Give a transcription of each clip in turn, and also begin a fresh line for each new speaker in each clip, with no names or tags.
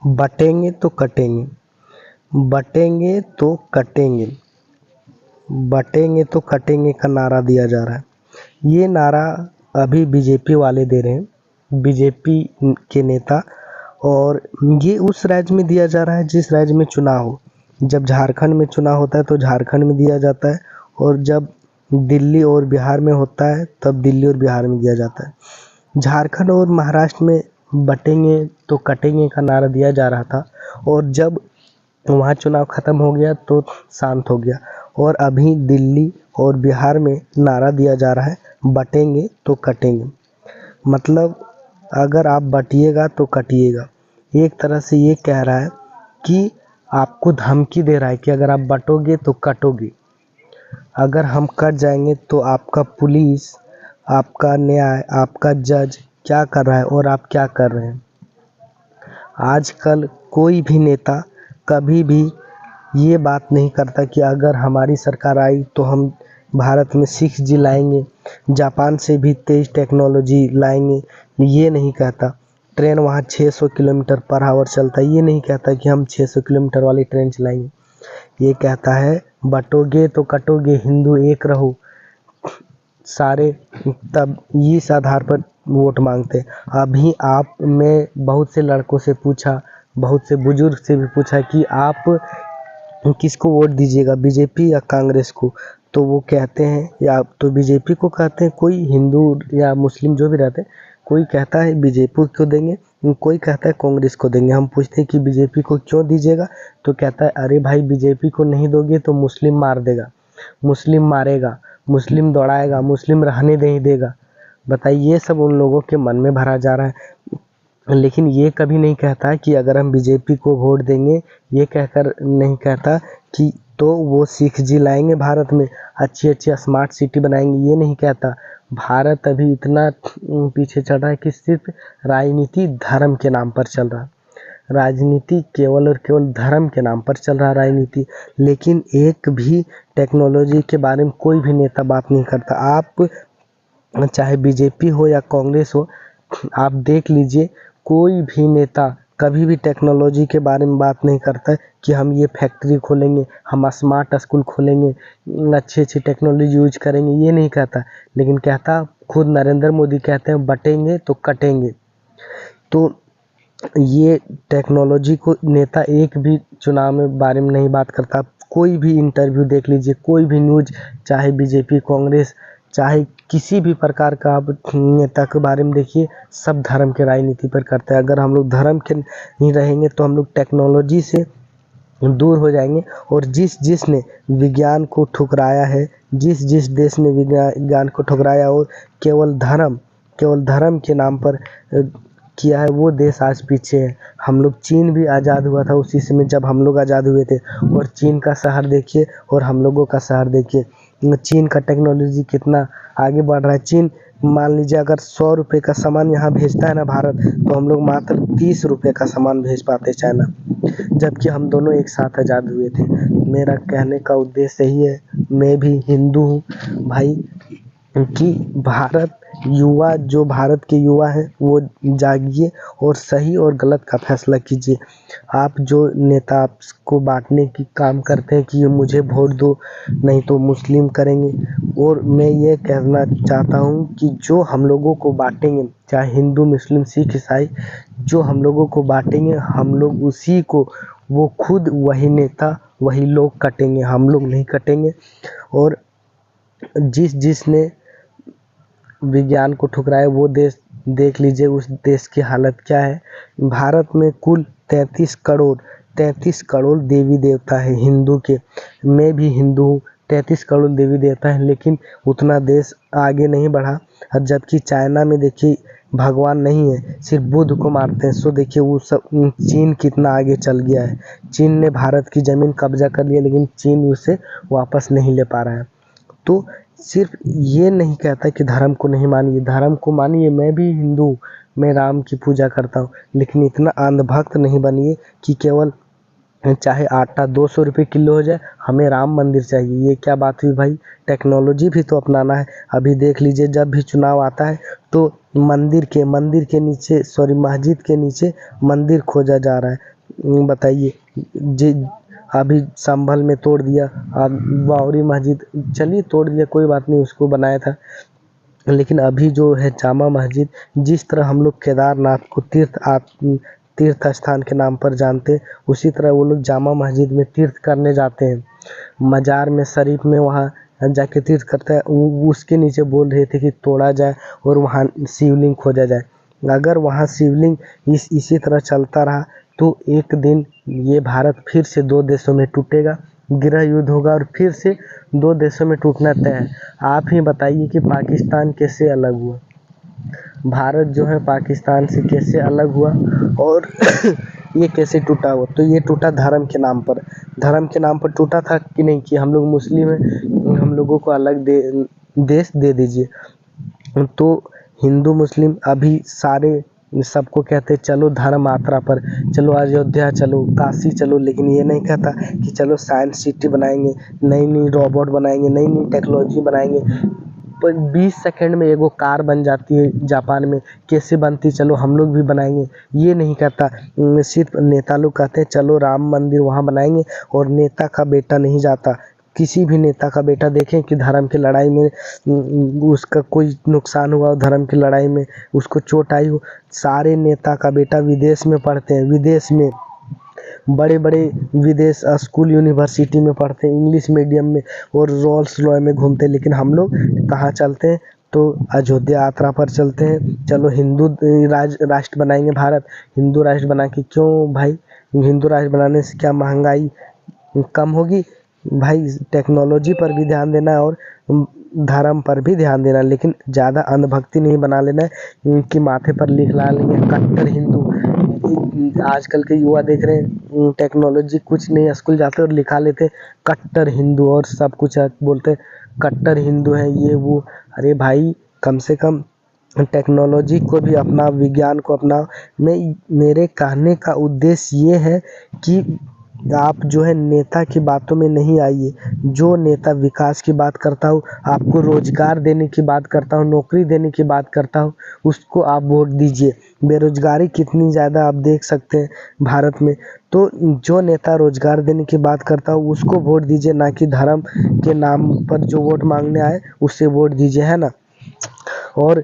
बटेंगे तो कटेंगे, बटेंगे तो कटेंगे, बटेंगे तो कटेंगे का नारा दिया जा रहा है। ये नारा अभी बीजेपी वाले दे रहे हैं, बीजेपी के नेता। और ये उस राज्य में दिया जा रहा है जिस राज्य में चुनाव हो। जब झारखंड में चुनाव होता है तो झारखंड में दिया जाता है, और जब दिल्ली और बिहार में होता है तब दिल्ली और बिहार में दिया जाता है। झारखंड और महाराष्ट्र में बटेंगे तो कटेंगे का नारा दिया जा रहा था, और जब वहाँ चुनाव ख़त्म हो गया तो शांत हो गया। और अभी दिल्ली और बिहार में नारा दिया जा रहा है, बटेंगे तो कटेंगे। मतलब अगर आप बटिएगा तो कटिएगा। एक तरह से ये कह रहा है कि आपको धमकी दे रहा है कि अगर आप बटोगे तो कटोगे, अगर हम कट जाएंगे तो आपका पुलिस, आपका न्याय, आपका जज क्या कर रहा है और आप क्या कर रहे हैं। आजकल कोई भी नेता कभी भी ये बात नहीं करता कि अगर हमारी सरकार आई तो हम भारत में 6G लाएंगे, जापान से भी तेज टेक्नोलॉजी लाएंगे, ये नहीं कहता। ट्रेन वहाँ 600 किलोमीटर पर आवर चलता है, ये नहीं कहता कि हम 600 किलोमीटर वाली ट्रेन चलाएंगे। ये कहता है बटोगे तो कटोगे, हिंदू एक रहो। सारे तब इस आधार पर वोट मांगते। अभी आप मैं बहुत से लड़कों से पूछा, बहुत से बुजुर्ग से भी पूछा कि आप किसको वोट दीजिएगा, बीजेपी या कांग्रेस को। तो वो कहते हैं, या तो बीजेपी को कहते हैं, कोई हिंदू या मुस्लिम जो भी रहते हैं, कोई कहता है बीजेपी को देंगे, कोई कहता है कांग्रेस को देंगे। हम पूछते हैं कि बीजेपी को क्यों दीजिएगा, तो कहता है अरे भाई बीजेपी को नहीं दोगे तो मुस्लिम मार देगा, मुस्लिम मारेगा, मुस्लिम दौड़ाएगा, मुस्लिम रहने नहीं देगा। बताइए, ये सब उन लोगों के मन में भरा जा रहा है। लेकिन ये कभी नहीं कहता कि अगर हम बीजेपी को वोट देंगे, ये कहकर नहीं कहता कि तो वो 6G लाएंगे भारत में, अच्छी अच्छी स्मार्ट सिटी बनाएंगे, ये नहीं कहता। भारत अभी इतना पीछे चल रहा है कि सिर्फ राजनीति धर्म के नाम पर चल रहा है। राजनीति केवल और केवल धर्म के नाम पर चल रहा है राजनीति। लेकिन एक भी टेक्नोलॉजी के बारे में कोई भी नेता बात नहीं करता। आप चाहे बीजेपी हो या कांग्रेस हो, आप देख लीजिए, कोई भी नेता कभी भी टेक्नोलॉजी के बारे में बात नहीं करता है कि हम ये फैक्ट्री खोलेंगे, हम स्मार्ट स्कूल खोलेंगे, अच्छी अच्छी टेक्नोलॉजी यूज करेंगे, ये नहीं कहता। लेकिन कहता खुद नरेंद्र मोदी कहते हैं बटेंगे तो कटेंगे। तो ये टेक्नोलॉजी को नेता एक भी चुनाव में बारे में नहीं बात करता। कोई भी इंटरव्यू देख लीजिए, कोई भी न्यूज़, चाहे बीजेपी कांग्रेस, चाहे किसी भी प्रकार का आप नेता के बारे में देखिए, सब धर्म के राजनीति पर करते हैं। अगर हम लोग धर्म के नहीं रहेंगे तो हम लोग टेक्नोलॉजी से दूर हो जाएंगे। और जिस जिस ने विज्ञान को ठुकराया है, जिस जिस देश ने विज्ञान को ठुकराया और केवल धर्म के नाम पर किया है, वो देश आज पीछे है। हम लोग, चीन भी आज़ाद हुआ था उसी समय जब हम लोग आज़ाद हुए थे, और चीन का शहर देखिए और हम लोगों का शहर देखिए। चीन का टेक्नोलॉजी कितना आगे बढ़ रहा है। चीन मान लीजिए अगर 100 रुपये का सामान यहाँ भेजता है ना भारत, तो हम लोग मात्र 30 रुपये का सामान भेज पाते चाइना, जबकि हम दोनों एक साथ आज़ाद हुए थे। मेरा कहने का उद्देश्य यही है, मैं भी हिंदू हूँ भाई, कि भारत भारत के युवा हैं वो जागिए और सही और गलत का फैसला कीजिए। आप जो नेता आपको बांटने की काम करते हैं कि मुझे वोट दो नहीं तो मुस्लिम करेंगे, और मैं ये कहना चाहता हूँ कि जो हम लोगों को बांटेंगे, चाहे हिंदू मुस्लिम सिख ईसाई, जो हम लोगों को बांटेंगे, हम लोग उसी को, वो खुद वही नेता वही लोग कटेंगे, हम लोग नहीं कटेंगे। और जिस जिसने विज्ञान को ठुकराया वो देश देख लीजिए, उस देश की हालत क्या है। भारत में कुल 33 करोड़ देवी देवता है हिंदू के। मैं भी हिंदू हूँ, 33 करोड़ देवी देवता है, लेकिन उतना देश आगे नहीं बढ़ा। और जबकि चाइना में देखिए भगवान नहीं है, सिर्फ बुद्ध को मारते हैं। सो देखिए वो सब, चीन कितना आगे चल गया है। चीन ने भारत की ज़मीन कब्जा कर लिया, लेकिन चीन उसे वापस नहीं ले पा रहा है। तो सिर्फ ये नहीं कहता कि धर्म को नहीं मानिए, धर्म को मानिए। मैं भी हिंदू हूँ, मैं राम की पूजा करता हूँ, लेकिन इतना अंधभक्त नहीं बनिए कि केवल चाहे आटा 200 रुपये किलो हो जाए, हमें राम मंदिर चाहिए। ये क्या बात हुई भाई? टेक्नोलॉजी भी तो अपनाना है। अभी देख लीजिए, जब भी चुनाव आता है तो मंदिर के नीचे, सॉरी मस्जिद के नीचे मंदिर खोजा जा रहा है। बताइए जी। अभी संभल में तोड़ दिया, अब बावरी मस्जिद, चलिए तोड़ दिया कोई बात नहीं, उसको बनाया था। लेकिन अभी जो है जामा मस्जिद, जिस तरह हम लोग केदारनाथ को तीर्थ स्थान के नाम पर जानते हैं, उसी तरह वो लोग जामा मस्जिद में तीर्थ करने जाते हैं। मजार में शरीफ में वहाँ जाके तीर्थ करते हैं। उसके नीचे बोल रहे थे कि तोड़ा जाए और वहाँ शिवलिंग खोजा जाए। अगर वहाँ शिवलिंग इसी तरह चलता रहा तो एक दिन ये भारत फिर से दो देशों में टूटेगा, गृह युद्ध होगा और फिर से दो देशों में टूटना तय है। आप ही बताइए कि पाकिस्तान कैसे अलग हुआ, भारत जो है पाकिस्तान से कैसे अलग हुआ, और ये कैसे टूटा हुआ? तो ये टूटा धर्म के नाम पर। धर्म के नाम पर टूटा था कि नहीं, कि हम लोग मुस्लिम हैं, हम लोगों को अलग देश दे दीजिए। तो हिंदू मुस्लिम अभी सारे सबको कहते चलो धर्म यात्रा पर, चलो अयोध्या चलो, काशी चलो, लेकिन ये नहीं कहता कि चलो साइंस सिटी बनाएंगे, नई नई रोबोट बनाएंगे, नई नई टेक्नोलॉजी बनाएंगे। 20 सेकंड में एगो कार बन जाती है जापान में, कैसे बनती, चलो हम लोग भी बनाएंगे। ये नहीं कहता। सिर्फ नेता लोग कहते हैं चलो राम मंदिर वहाँ बनाएंगे, और नेता का बेटा नहीं जाता। किसी भी नेता का बेटा देखें कि धर्म की लड़ाई में उसका कोई नुकसान हुआ, धर्म की लड़ाई में उसको चोट आई हो, सारे नेता का बेटा विदेश में पढ़ते हैं, विदेश में बड़े बड़े विदेश स्कूल यूनिवर्सिटी में पढ़ते हैं, इंग्लिश मीडियम में, और रोल्स रॉय में घूमते हैं। लेकिन हम लोग कहाँ चलते हैं? तो अयोध्या यात्रा पर चलते हैं। चलो हिंदू राष्ट्र बनाएंगे भारत, हिंदू राष्ट्र बना के क्यों भाई? हिंदू राष्ट्र बनाने से क्या महंगाई कम होगी? भाई टेक्नोलॉजी पर भी ध्यान देना है और धर्म पर भी ध्यान देना है, लेकिन ज़्यादा अंधभक्ति नहीं बना लेना है कि माथे पर लिख ला लेंगे कट्टर हिंदू। आजकल के युवा देख रहे हैं, टेक्नोलॉजी कुछ नहीं, स्कूल जाते और लिखा लेते कट्टर हिंदू, और सब कुछ बोलते कट्टर हिंदू है ये वो। अरे भाई कम से कम टेक्नोलॉजी को भी अपना, विज्ञान को अपना। मेरे कहने का उद्देश्य ये है कि आप जो है नेता की बातों में नहीं आइए। जो नेता विकास की बात करता हो, आपको रोजगार देने की बात करता हो, नौकरी देने की बात करता हो, उसको आप वोट दीजिए। बेरोजगारी कितनी ज़्यादा आप देख सकते हैं भारत में। तो जो नेता रोजगार देने की बात करता हो उसको वोट दीजिए, ना कि धर्म के नाम पर जो वोट मांगने आए उससे वोट दीजिए, है ना। और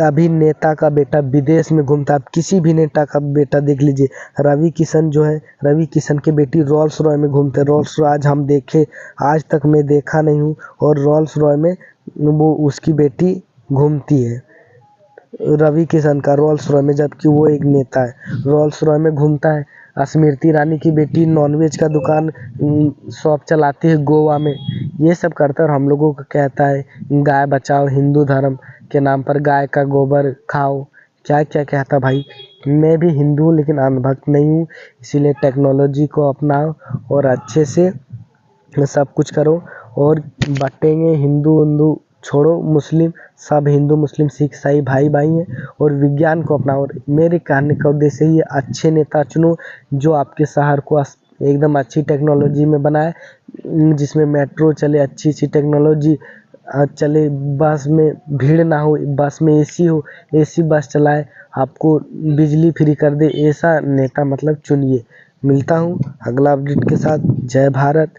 अभी नेता का बेटा विदेश में घूमता है। आप किसी भी नेता का बेटा देख लीजिए, रवि किशन जो है, रवि किशन की बेटी रोल्स रॉय में घूमते। रोल्स रॉय आज हम देखे, आज तक मैं देखा नहीं हूँ, और रोल्स रॉय में वो उसकी बेटी घूमती है, रवि किशन का रोल्स रॉय में, जबकि वो एक नेता है, रोल्स रॉय में घूमता है। स्मृति ईरानी की बेटी नॉनवेज का दुकान शॉप चलाती है गोवा में। ये सब करता है, और हम लोगों को कहता है गाय बचाओ, हिंदू धर्म के नाम पर गाय का गोबर खाओ, क्या क्या कहता भाई। मैं भी हिंदू हूँ लेकिन अंधभक्त नहीं हूँ, इसीलिए टेक्नोलॉजी को अपनाओ और अच्छे से सब कुछ करो। और बटेंगे हिंदू हिंदू छोड़ो, मुस्लिम सब हिंदू मुस्लिम सिख ईसाई भाई भाई हैं, और विज्ञान को अपनाओ। और मेरे कहने का उद्देश्य ये, अच्छे नेता चुनो जो आपके शहर को एकदम अच्छी टेक्नोलॉजी में बनाए, जिसमें मेट्रो चले, अच्छी सी टेक्नोलॉजी चले, बस में भीड़ ना हो, बस में एसी हो, एसी बस चलाए, आपको बिजली फ्री कर दे, ऐसा नेता मतलब चुनिए। मिलता हूँ अगला अपडेट के साथ। जय भारत,